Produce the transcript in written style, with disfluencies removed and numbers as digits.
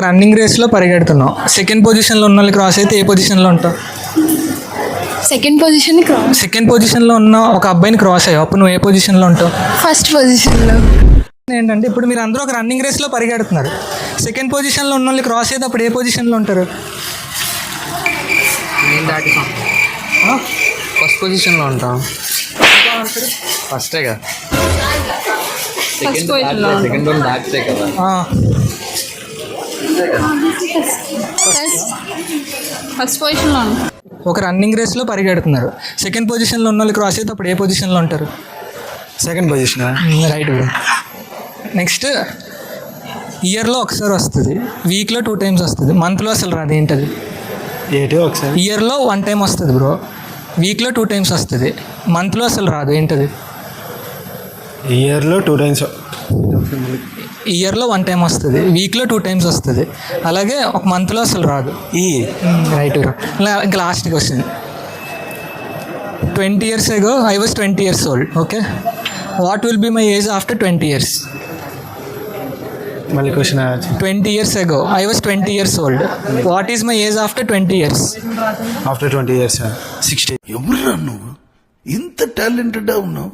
Running రేస్లో పరిగెడుతున్నావు, second పొజిషన్లో ఉన్న వాళ్ళు క్రాస్ అయితే ఏ పొజిషన్లో ఉంటావు? Second position cross. సెకండ్ పొజిషన్లో ఉన్న ఒక అబ్బాయిని క్రాస్ అయ్యావు, అప్పుడు నువ్వు ఏ పొజిషన్లో ఉంటావు? ఫస్ట్ పొజిషన్లో. ఏంటంటే ఇప్పుడు మీరు అందరూ ఒక రన్నింగ్ రేస్లో పరిగెడుతున్నారు, సెకండ్ పొజిషన్లో ఉన్న వాళ్ళు క్రాస్ అయితే అప్పుడు ఏ పొజిషన్లో ఉంటారు? నేను దాటిస్తాం, ఫస్ట్ పొజిషన్లో ఉంటాం. ఫస్టేగా, ఫస్ట్ పొజిషన్లో సెకండ్ వన్ దాటితే కదా. ఫస్ట్ పొజిషన్లో ఒక రన్నింగ్ రేస్లో పరిగెడుతున్నారు, సెకండ్ పొజిషన్లో ఉన్న వాళ్ళు క్రాస్ అయితే అప్పుడు ఏ పొజిషన్లో ఉంటారు? Second position. Right bro. Next, ఇయర్లో ఒకసారి వస్తుంది, వీక్లో 2 times వస్తుంది, మంత్లో అసలు రాదు, ఏంటది? ఏంటి ఒకసారి? ఇయర్లో 1 time వస్తుంది బ్రో, వీక్లో 2 times వస్తుంది, మంత్లో అసలు రాదు, ఏంటది? ఇయర్లో 2 times. ఇయర్లో 1 time వస్తుంది, వీక్లో 2 times వస్తుంది, అలాగే ఒక మంత్లో అసలు రాదు. Right bro. ఇంకా last question. 20 years ago I was 20 years old. Okay, what will be my age after 20 years? మళ్ళీ question. 20 years ago I was 20 years old. What is my age after 20 years? After 20 years 60. ఎవరురా నువ్వు ఇంత talented ఉన్నావు?